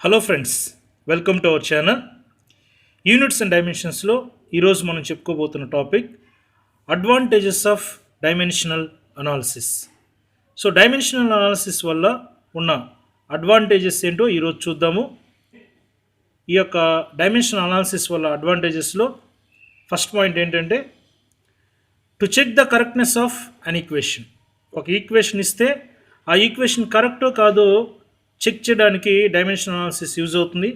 Hello friends, welcome to our channel. Units and డైమెన్షన్స్లో ఈరోజు మనం చెప్పుకోబోతున్న topic advantages of dimensional analysis. So dimensional analysis వల్ల ఉన్న అడ్వాంటేజెస్ ఏంటో ఈరోజు చూద్దాము. ఈ యొక్క డైమెన్షనల్ అనాలిసిస్ వల్ల అడ్వాంటేజెస్లో ఫస్ట్ పాయింట్ ఏంటంటే to check the correctness of an equation. ఒక ఈక్వేషన్ ఇస్తే ఆ ఈక్వేషన్ కరెక్టో కాదో చెక్ చేయడానికి డైమెన్షనల్ అనాలిసిస్ యూజ్ అవుతుంది.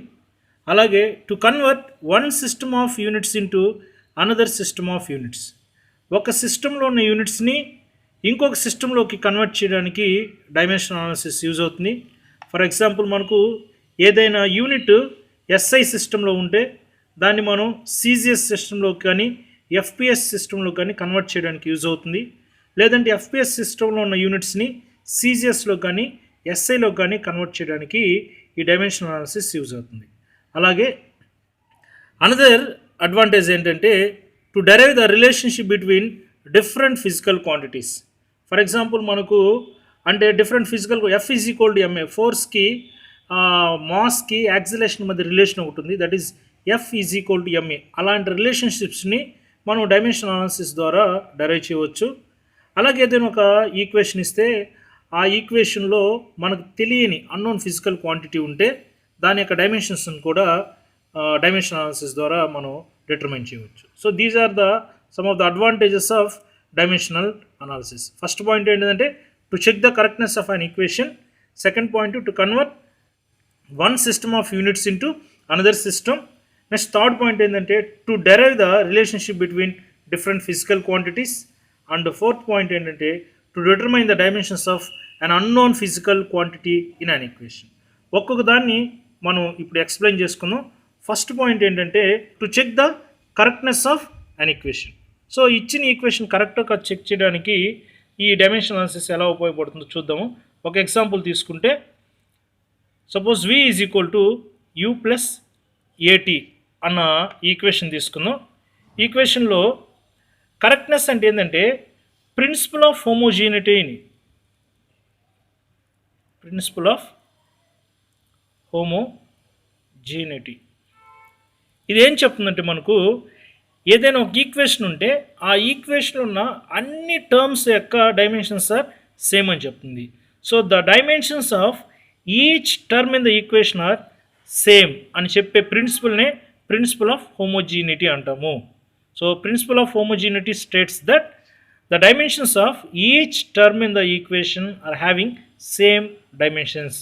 అలాగే to convert one system of units into another system of units. ఒక సిస్టంలో ఉన్న యూనిట్స్ని ఇంకొక సిస్టంలోకి కన్వర్ట్ చేయడానికి డైమెన్షనల్ అనాలిసిస్ యూజ్ అవుతుంది. ఫర్ ఎగ్జాంపుల్, మనకు ఏదైనా యూనిట్ ఎస్ఐ సిస్టంలో ఉంటే దాన్ని మనం సిజిఎస్ సిస్టంలోకి కానీ ఎఫ్పిఎస్ సిస్టంలో కానీ కన్వర్ట్ చేయడానికి యూజ్ అవుతుంది. లేదంటే ఎఫ్పిఎస్ సిస్టంలో ఉన్న యూనిట్స్ని సిజిఎస్లో కానీ ఎస్ఐలో కానీ కన్వర్ట్ చేయడానికి ఈ డైమెన్షనల్ అనాలిసిస్ యూజ్ అవుతుంది. అలాగే అనదర్ అడ్వాంటేజ్ ఏంటంటే to derive the relationship between different physical quantities. For example, మనకు అంటే different physical F is equal to MA, ఫోర్స్కి మాస్కి యాక్సిలేషన్ మధ్య రిలేషన్ ఒకటి ఉంది, that is F is equal to MA. అలాంటి రిలేషన్షిప్స్ని మనం డైమెన్షనల్ అనాలిసిస్ ద్వారా డెరైవ్ చేయవచ్చు. అలాగే ఏదైనా ఒక ఈక్వేషన్ ఇస్తే ఆ ఈక్వేషన్లో మనకు తెలియని అన్నోన్ ఫిజికల్ క్వాంటిటీ ఉంటే దాని యొక్క డైమెన్షన్స్ని కూడా డైమెన్షనల్ అనాలిసిస్ ద్వారా మనం డిటర్మైన్ చేయవచ్చు. So these are the some of the advantages of dimensional analysis. First point ఏంటంటే to check the correctness of an equation. Second point to convert one system of units into another system. Next third point ఏంటంటే to derive the relationship between different physical quantities. And fourth point ఏంటంటే to determine the dimensions of an unknown physical quantity in an equation. ఒక్కొక్క దాన్ని మనం ఇప్పుడు explain చేసుకుందాం. First point ఏంటంటే to check the correctness of an equation. So ఇచ్చిన equation కరెక్ట్గా check చేయడానికి ఈ డైమెన్షనల్ అనాలిసిస్ ఎలా ఉపయోగపడుతుందో చూద్దాము. ఒక ఎగ్జాంపుల్ తీసుకుంటే suppose v is equal to u plus AT అన్న ఈక్వేషన్ తీసుకుందాం. ఈక్వేషన్లో కరెక్ట్నెస్ అంటే ఏంటంటే ప్రిన్సిపల్ ఆఫ్ హోమోజీనిటీని ప్రిన్సిపల్ ఆఫ్ హోమోజీనిటీ ఇది ఏం చెప్తుందంటే మనకు ఏదైనా ఒక ఈక్వేషన్ ఉంటే ఆ ఈక్వేషన్ ఉన్న అన్ని టర్మ్స్ యొక్క డైమెన్షన్స్ ఆర్ సేమ్ అని చెప్తుంది. So the dimensions of each term in the equation are same అని చెప్పే ప్రిన్సిపల్నే ప్రిన్సిపల్ ఆఫ్ హోమోజీనిటీ అంటాము. So principle of homogeneity states that the dimensions of each term in the equation are having same dimensions.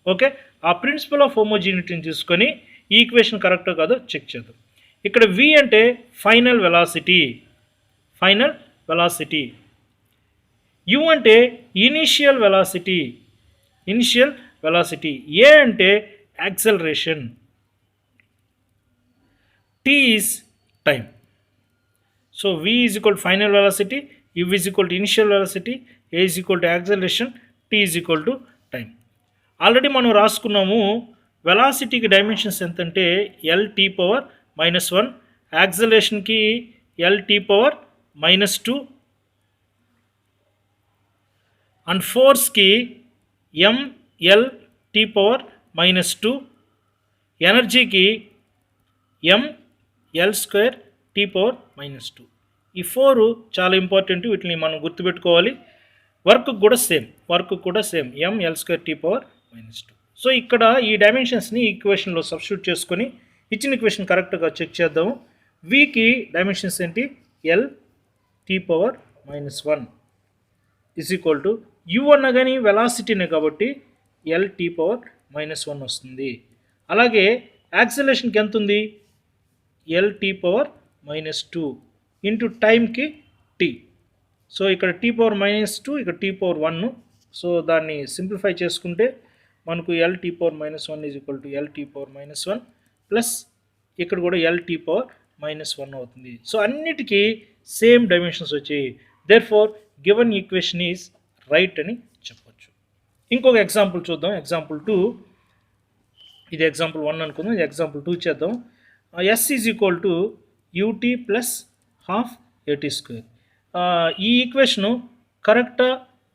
Okay, ఆ principal of హోమోజీనిటీని తీసుకొని ఈ equation కరెక్టో కాదో check చేద్దాం. ఇక్కడ v అంటే ఫైనల్ వెలాసిటీ, u అంటే ఇనిషియల్ వెలాసిటీ, a అంటే acceleration, t is time. So v is equal to final velocity, u is equal to initial velocity, a is equal to acceleration, t is equal to time. Already మనం రాసుకున్నాము వెలాసిటీకి dimensions ఎంత అంటే lt power -1, యాక్సలేషన్కి lt power -2 and ఫోర్స్కి mlt power -2, ఎనర్జీకి ml² t power -2. ఈ 4 చాలా ఇంపార్టెంట్, వీటిని మనం గుర్తుపెట్టుకోవాలి. వర్క్ కూడా same ml² t power -2. So ఇక్కడ ఈ డైమెన్షన్స్ని ఈక్వేషన్లో సబ్స్టిట్యూట్ చేసుకొని ఇచ్చిన ఈక్వేషన్ కరెక్ట్గా చెక్ చేద్దాము. వీకి డైమెన్షన్స్ ఏంటి, l t power -1 is equal to u అన్న కానీ వెలాసిటీనే కాబట్టి l t పవర్ -1 వస్తుంది. అలాగే యాక్సలేషన్కి ఎంత ఉంది, l t పవర్ -2 ఇంటూ టైంకి t. సో ఇక్కడ t పవర్ -2, ఇక్కడ t పవర్ 1. సో దాన్ని సింప్లిఫై చేసుకుంటే మనకు l t power -1 is equal to l t power -1 plus ఇక్కడ కూడా l t పవర్ -1 అవుతుంది. సో అన్నిటికీ సేమ్ డైమెన్షన్స్ వచ్చాయి. Therefore given equation is right అని చెప్పొచ్చు. ఇంకొక ఎగ్జాంపుల్ చూద్దాం. ఎగ్జాంపుల్ 2, ఇది ఎగ్జాంపుల్ 1 అనుకుందాం, ఇది ఎగ్జాంపుల్ 2 చేద్దాం. s is equal to ut plus ½ at². ఈ ఈక్వేషను కరెక్టా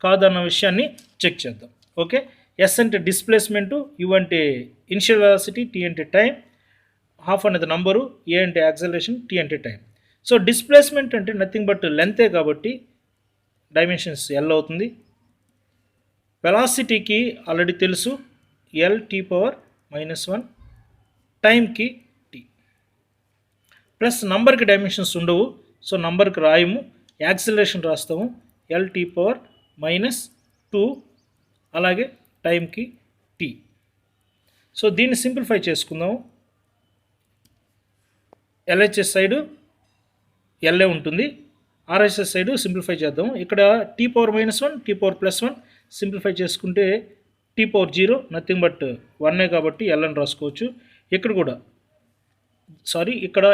కాదన్న విషయాన్ని చెక్ చేద్దాం. ఓకే, ఎస్ అంటే డిస్ప్లేస్మెంటు, యు అంటే ఇనిషియల్ వెలాసిటీ, టీ అంటే టైం, హాఫ్ అనేది నంబరు, ఏ అంటే యాక్సలరేషన్, టీ అంటే టైం. సో డిస్ప్లేస్మెంట్ అంటే నథింగ్ బట్ లెంతే కాబట్టి డైమెన్షన్స్ ఎల్ అవుతుంది. వెలాసిటీకి ఆల్రెడీ తెలుసు ఎల్ టీ పవర్ -1, టైంకి టీ. ప్లస్ నంబర్కి డైమెన్షన్స్ ఉండవు, సో నంబర్కి రాయము, యాక్సిలరేషన్ రాస్తాము ఎల్ టీ పవర్ -2, అలాగే టైంకి టీ. సో దీన్ని సింప్లిఫై చేసుకుందాము. ఎల్హెచ్ఎస్ సైడు ఎల్ఏ ఉంటుంది, ఆర్హెచ్ఎస్ సైడు సింప్లిఫై చేద్దాం. ఇక్కడ tea power -1, T power +1 simplify చేసుకుంటే టీ పవర్ 0, నథింగ్ బట్ 1 కాబట్టి ఎల్ అని రాసుకోవచ్చు. ఇక్కడ కూడా ఇక్కడ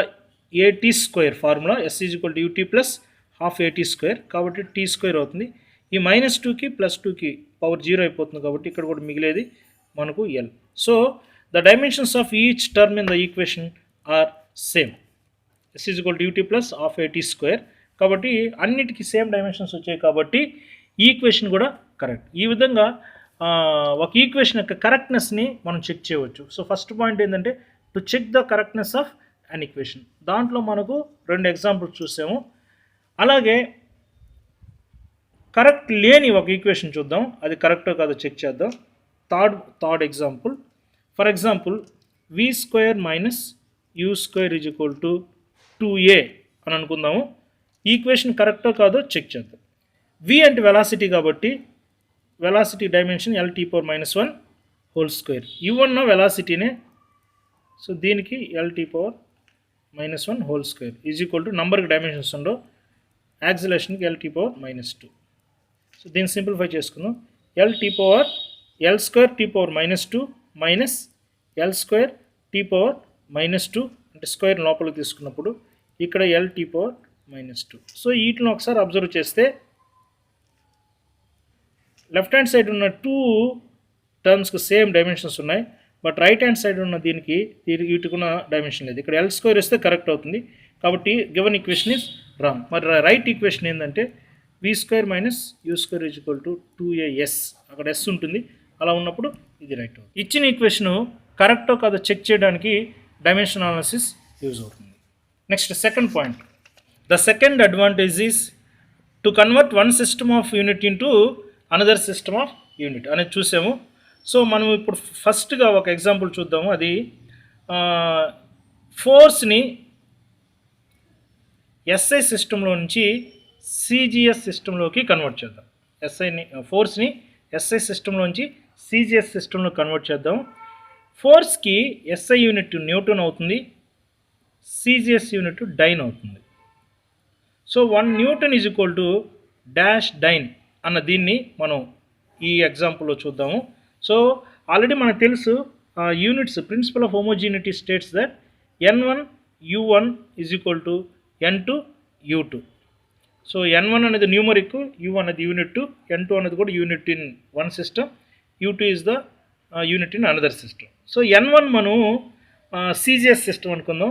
A T square formula, S = U T plus ½ A T square కాబట్టి టీ స్క్వేర్ అవుతుంది. ఈ -2కి +2కి పవర్ 0 అయిపోతుంది కాబట్టి ఇక్కడ కూడా మిగిలేది మనకు L. So the dimensions of each term in the equation are same. S = U T plus ½ A T square కాబట్టి అన్నిటికీ సేమ్ డైమెన్షన్స్ వచ్చాయి కాబట్టి ఈ ఈక్వేషన్ కూడా కరెక్ట్. ఈ విధంగా ఒక ఈక్వేషన్ యొక్క కరెక్ట్నెస్ని మనం చెక్ చేయవచ్చు. సో ఫస్ట్ పాయింట్ ఏంటంటే to check the correctness of an equation. దాంట్లో మనకు 2 ఎగ్జాంపుల్స్ చూసాము. అలాగే కరెక్ట్ లేని ఒక ఈక్వేషన్ చూద్దాం, అది కరెక్టో కాదో చెక్ చేద్దాం. Third example, for example v² - u² = 2a అని అనుకుందాము. ఈక్వేషన్ కరెక్టో కాదో చెక్ చేద్దాం. v అంటే వెలాసిటీ కాబట్టి velocity dimension L T power -1² u అన్న వెలాసిటీనే, సో దీనికి ఎల్ టీ పవర్ -1² నంబర్కి డైమెన్షన్స్ ఉండవు, యాక్సిలరేషన్కి ఎల్ టీ పవర్ -2. సో దీన్ని సింప్లిఫై చేసుకుందాం. L² T power -2 minus L² T power -2 అంటే స్క్వేర్ లోపలికి తీసుకున్నప్పుడు ఇక్కడ ఎల్ టీ పవర్ -2. సో వీటిని ఒకసారి అబ్జర్వ్ చేస్తే లెఫ్ట్ హ్యాండ్ సైడ్ ఉన్న 2 టర్మ్స్కి సేమ్ డైమెన్షన్స్ ఉన్నాయి, బట్ రైట్ హ్యాండ్ సైడ్ ఉన్న దీనికి వీటికున్న డైమెన్షన్ లేదు. ఇక్కడ L² ఇస్తే కరెక్ట్ అవుతుంది కాబట్టి గివెన్ ఈక్వేషన్ ఇస్ రాంగ్. మరి రైట్ ఈక్వేషన్ ఏంటంటే v² - u² = 2as, అక్కడ ఎస్ ఉంటుంది, అలా ఉన్నప్పుడు ఇది రైట్ అవుతుంది. ఇచ్చిన ఈక్వేషన్ కరెక్టో కాదో చెక్ చేయడానికి డైమెన్షన్ అనాలిసిస్ యూజ్ అవుతుంది. Next second point, the second advantage is to convert one system of unit into another system of unit అనేది చూసాము. సో మనం ఇప్పుడు ఫస్ట్గా ఒక ఎగ్జాంపుల్ చూద్దాము. అది ఫోర్స్ని ఎస్ఐ సిస్టంలో నుంచి సిజిఎస్ సిస్టంలోకి కన్వర్ట్ చేద్దాం. ఫోర్స్ని ఎస్ఐ సిస్టంలోంచి సిజిఎస్ సిస్టంలో కన్వర్ట్ చేద్దాం. ఫోర్స్కి ఎస్ఐ యూనిట్ న్యూటన్ అవుతుంది, సిజిఎస్ యూనిట్ డైన్ అవుతుంది. సో 1 న్యూటన్ = -dyne అన్న దీన్ని మనం ఈ ఎగ్జాంపుల్లో చూద్దాము. సో ఆల్రెడీ మనకు తెలుసు units principle of homogeneity states that n1 u1 = n2 u2. So n1 అనేది న్యూమరిక్, u అనేది యూనిట్, n2 అనేది కూడా unit in one system, u2 is the unit in another system. So n1 మనం CGS system అనుకుందాం,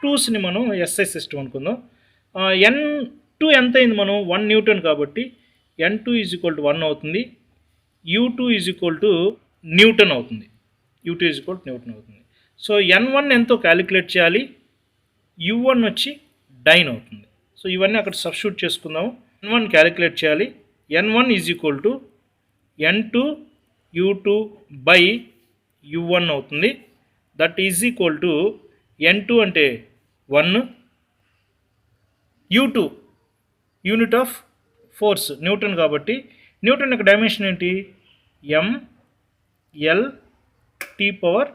2స్ని మనం SI system అనుకుందాం. n2 ఎంత అయింది, మనం 1 న్యూటన్ కాబట్టి n2 = 1 అవుతుంది, u2 = న్యూటన్ అవుతుంది, న్యూటన్ అవుతుంది. సో n1 ఎంతో క్యాలిక్యులేట్ చేయాలి, u1 వచ్చి డైన్ అవుతుంది. సో ఇవన్నీ అక్కడ సబ్స్టిట్యూట్ చేసుకుందాము. n1 క్యాలిక్యులేట్ చేయాలి, n1 = n2 u2 by u1 అవుతుంది. That is equal to n2 అంటే 1, u2 unit of force Newton కాబట్టి న్యూటన్ యొక్క డైమెన్షన్ ఏంటి, m l t పవర్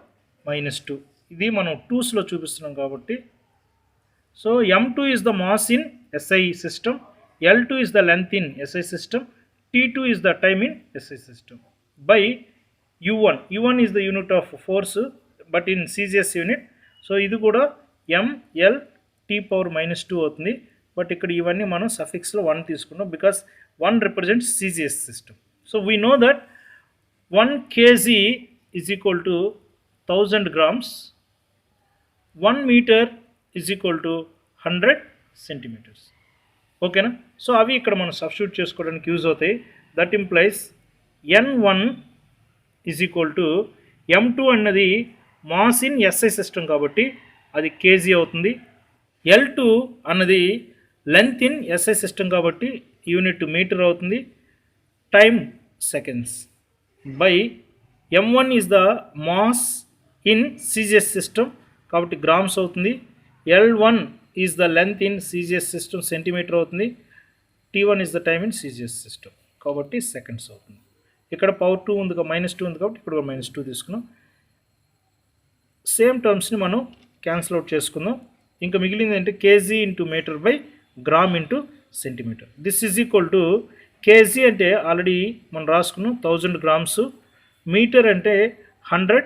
-2. ఇది మనం 2స్లో చూపిస్తున్నాం కాబట్టి. So m2 is the mass in SI system, l2 is the length in SI system, t2 is the time in SI system by u1 is the unit of force but in CGS unit. So ఇది కూడా m l t power -2 అవుతుంది, but ఇక్కడ ఇవన్నీ మనం సఫిక్స్లో 1 తీసుకున్నాం because 1 represents CGS system. So we know that 1 kg = 1000 grams, 1 meter = 100 centimeters. ఓకేనా? So అవి ఇక్కడ మనం సబ్స్టిట్యూట్ చేసుకోవడానికి యూజ్ అవుతాయి. That implies n1 is equal to m2 అన్నది మాస్ ఇన్ ఎస్ఐ సిస్టమ్ కాబట్టి అది కేజీ అవుతుంది. L2 అన్నది లెంత్ ఇన్ ఎస్ఐ సిస్టమ్ కాబట్టి యూనిట్ మీటర్ అవుతుంది. Time seconds by m1 is the mass in CGS system కాబట్టి గ్రామ్స్ అవుతుంది. L1 is the length in CGS system centimetre అవుతుంది. T1 is the time in CGS system కాబట్టి seconds అవుతుంది. ఇక్కడ power 2 ఉంది, -2 ఉంది కాబట్టి ఇక్కడ -2 తీసుకున్నాం. సేమ్ టర్మ్స్ని మనం క్యాన్సిల్ అవుట్ చేసుకుందాం. ఇంకా మిగిలింది అంటే KG into metre by gram into centimetre. This is equal to KG అంటే ఆల్రెడీ మనం రాసుకున్నాం 1000 గ్రామ్స్, మీటర్ అంటే 100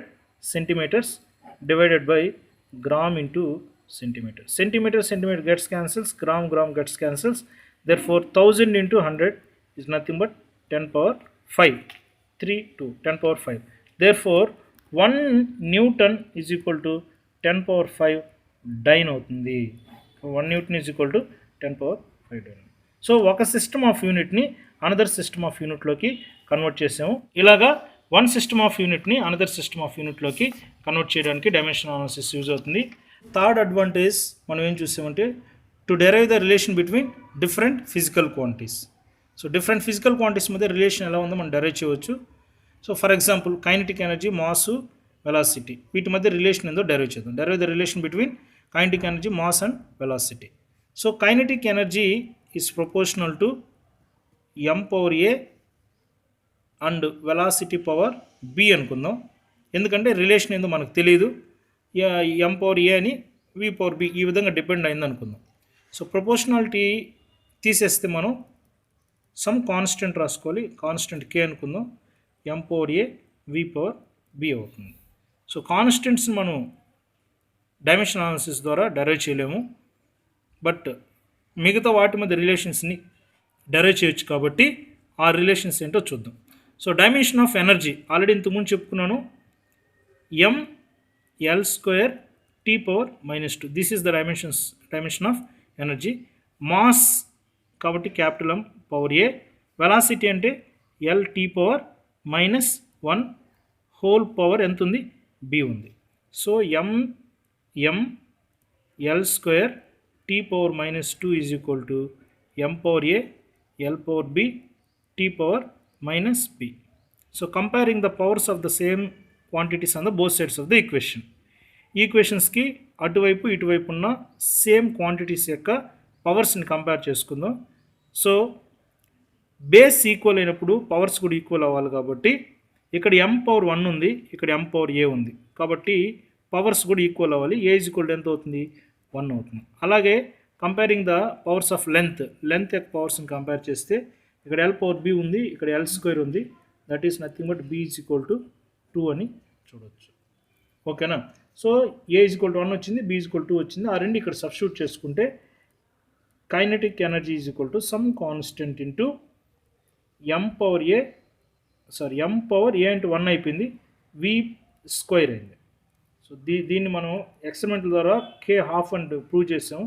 centimetres divided by gram into centimetre. Centimetre gets cancels, gram gets cancels. Therefore 1000 into 100 is nothing but 10 power 5. 3 to 10 power 5. Therefore 1 Newton is equal to 10 power 5 dyne అవుతుంది. 1 Newton is equal to 10 power 5 dyne. So ఒక system of యూనిట్ని another system of యూనిట్లోకి convert చేసాము. ఇలాగా one system of యూనిట్ని another system of యూనిట్లోకి convert చేయడానికి dimensional analysis use అవుతుంది. థర్డ్ అడ్వాంటేజ్ మనం ఏం చూసామంటే to derive the relation between different physical quantities. So different physical quantities మధ్య రిలేషన్ ఎలా ఉందో మనం డెరైవ్ చేయవచ్చు. So for example kinetic energy, mass, velocity వీటి మధ్య రిలేషన్ ఏందో డెరైవ్ చేద్దాం. Derive the relation between kinetic energy, mass and velocity. So kinetic energy is proportional to m power a and velocity power b అనుకుందాం. ఎందుకంటే relation ఏందో మనకు తెలియదు. m power a అని v పవర్ b ఈ విధంగా డిపెండ్ అయింది అనుకుందాం. సో ప్రపోర్షనాలిటీ తీసేస్తే మనం సమ్ కాన్స్టెంట్ రాసుకోవాలి. కాన్స్టెంట్ k అనుకుందాం. m power a v power b అవుతుంది. సో కాన్స్టెంట్స్ని మనం డైమెన్షనల్ అనాలిసిస్ ద్వారా డెరైవ్ చేయలేము, బట్ మిగతా వాటి మధ్య రిలేషన్స్ని డెరైవ్ చేయొచ్చు. కాబట్టి ఆ రిలేషన్స్ ఏంటో చూద్దాం. So dimension of energy already ఇంతకుముందు చెప్పుకున్నాను. mL² t power -2 this is the dimension of energy. Mass కాబట్టి capital M power a. Velocity అంటే LT పవర్ -1 హోల్ పవర్ ఎంత ఉంది, b ఉంది. So mL² t power -2 is equal to m power a l power b t power -b. So comparing the powers of the same quantities on the both sides of the equation. ఈక్వేషన్స్కి అటువైపు ఇటువైపు ఉన్న same quantities యొక్క పవర్స్ని compare చేసుకుందాం. So base equal అయినప్పుడు powers కూడా equal అవ్వాలి కాబట్టి ఇక్కడ m పవర్ 1 ఉంది, ఇక్కడ m పవర్ a ఉంది కాబట్టి పవర్స్ కూడా ఈక్వల్ అవ్వాలి. a ఈజ్ ఈక్వల్ ఎంత అవుతుంది, 1 అవుతుంది. అలాగే comparing the powers of length యొక్క పవర్స్ని కంపేర్ చేస్తే ఇక్కడ l పవర్ b ఉంది, ఇక్కడ l² ఉంది. That is nothing but b is equal to 2 అని చూడవచ్చు. ఓకేనా. So a is equal to 1 వచ్చింది, b ఈజ్ ఈక్వల్ టు 2 వచ్చింది. ఆ రెండు ఇక్కడ సబ్స్టిట్యూట్ చేసుకుంటే kinetic energy is equal to some constant into m power a into 1 అయిపోయింది, v² అయింది. సో దీన్ని మనం ఎక్స్పెరిమెంట్ ద్వారా k½ అండ్ ప్రూవ్ చేసాము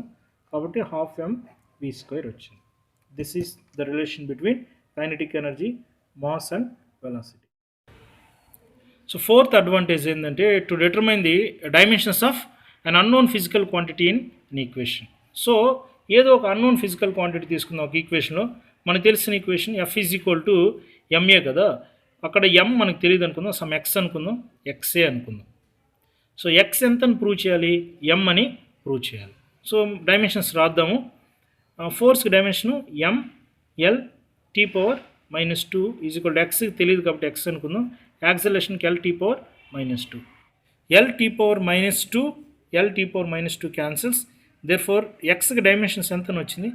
కాబట్టి 12m v² వచ్చింది. This is the relation between kinetic energy, mass and velocity. So fourth advantage ఏంటంటే to determine the dimensions of an unknown physical quantity in equation. So ఏదో ఒక unknown physical quantity తీసుకుందాం ఒక ఈక్వేషన్లో. మనకు తెలిసిన equation f is equal to ma కదా. అక్కడ m మనకు తెలియదు అనుకుందాం, సమ్ x అనుకుందాం, xa అనుకుందాం. సో x ఎంత అని ప్రూవ్ చేయాలి, m అని ప్రూవ్ చేయాలి. సో డైమెన్షన్స్ రాద్దాము. ఫోర్స్కి dimension mL t power -2 is equal to x తెలియదు కాబట్టి x అనుకుందాం. యాక్సలరేషన్కి LT power -2. LT power -2 cancels. Therefore ఎక్స్కి డైమెన్షన్స్ ఎంత వచ్చింది,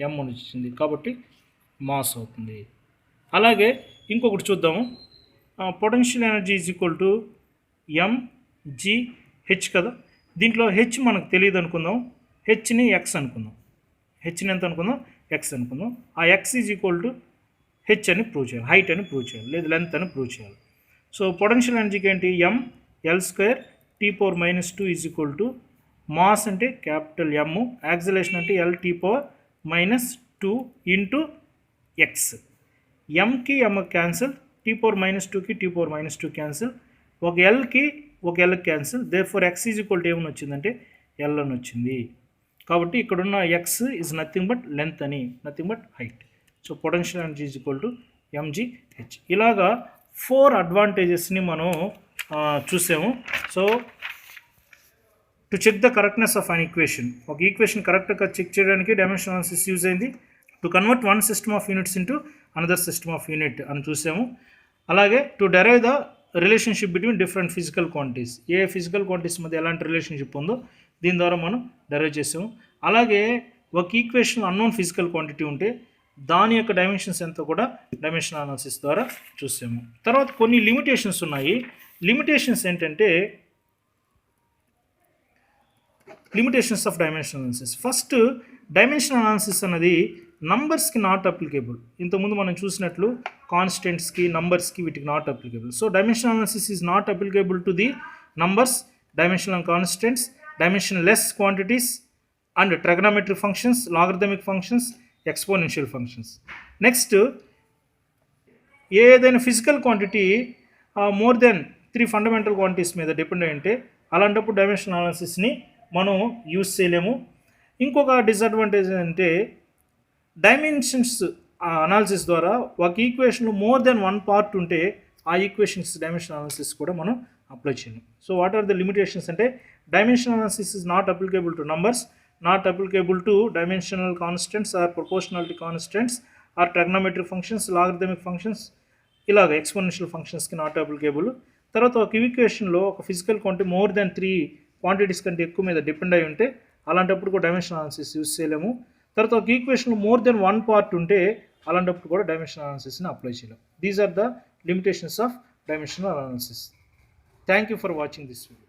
m అని వచ్చింది కాబట్టి మాస్ అవుతుంది. అలాగే ఇంకొకటి చూద్దాము. Potential energy is equal to mgh కదా. దీంట్లో h మనకు తెలియదు అనుకుందాం, hని x అనుకుందాం. hని ఎంత అనుకుందాం, x అనుకుందాం. ఆ x is equal to h అని ప్రూవ్ చేయాలి, హైట్ అని ప్రూవ్ చేయాలి, లేదు లెంత్ అని ప్రూవ్ చేయాలి. సో పొటెన్షియల్ ఎనర్జీకి ఏంటి, mL² t power -2 is equal to mass అంటే క్యాపిటల్ M, యాక్సిలరేషన్ అంటే LT పవర్ -2 ఇంటూ x. mకి m క్యాన్సిల్, టీ పవర్ -2కి టీ పవర్ -2 క్యాన్సిల్, ఒక ఎల్కి ఒక ఎల్కి cancel. Therefore X is equal to ఏమని వచ్చిందంటే ఎల్ అని వచ్చింది. కాబట్టి ఇక్కడున్న X is nothing but length అని, nothing but height. So potential energy is equal to mgh. ఇలాగా 4 అడ్వాంటేజెస్ని మనం చూసాము. So to check the correctness of an equation, ఒక ఈక్వేషన్ కరెక్ట్గా చెక్ చేయడానికి డైమెన్షనల్ అనాలిసిస్ యూజ్ అయింది. To convert one system of units into another system of unit అని చూసాము. అలాగే to derive the relationship between different physical quantities, ఏ physical quantities మధ్య ఎలాంటి రిలేషన్షిప్ ఉందో దీని ద్వారా మనం డెరైవ్ చేసాము. అలాగే ఒక ఈక్వేషన్ అన్నోన్ ఫిజికల్ క్వాంటిటీ ఉంటే దాని యొక్క డైమెన్షన్స్ ఎంతో కూడా డైమెన్షనల్ అనాలిసిస్ ద్వారా చూసాము. తర్వాత కొన్ని లిమిటేషన్స్ ఉన్నాయి. లిమిటేషన్స్ ఏంటంటే limitations of dimensional analysis. First, dimensional analysis అన్నది నంబర్స్కి నాట్ అప్లికేబుల్. ఇంతకుముందు మనం చూసినట్లు కాన్స్టెంట్స్కి, నంబర్స్కి, వీటికి not applicable. So dimensional analysis is not applicable to the numbers, dimensional constants, dimensionless quantities and trigonometric functions, logarithmic functions, exponential functions. Next, ఏదైనా physical quantity more than 3 fundamental quantities మీద depend అయి ఉంటే అలాంటప్పుడు dimensional అనాలిసిస్ని మనం use చేయలేము. ఇంకొక disadvantage అంటే dimensions analysis ద్వారా ఒక ఈక్వేషన్లో మోర్ దెన్ 1 పార్ట్ ఉంటే ఆ ఈక్వేషన్స్ డైమెన్షనల్ అనాలిసిస్ కూడా మనం అప్లై చేయలేము. So what are the limitations అంటే dimensional analysis is not applicable to numbers, not applicable to dimensional constants or proportionality constants or trigonometric functions, logarithmic functions, ఇలాగ exponential ఫంక్షన్స్కి not applicable. తర్వాత ఒక ఈక్వేషన్లో ఒక physical quantity more than 3 quantities కంటే ఎక్కువ మీద డిపెండ్ అయి ఉంటే అలాంటప్పుడు కూడా డైమెన్షనల్ అనాలిసిస్ యూజ్ చేయలేము. తర్వాత ఒక ఈక్వేషన్లో మోర్ దెన్ 1 పార్ట్ ఉంటే అలాంటప్పుడు కూడా డైమెన్షనల్ అనాలిసిస్ని అప్లై చేయలేము. These are the limitations of dimensional analysis. Thank you for watching this video.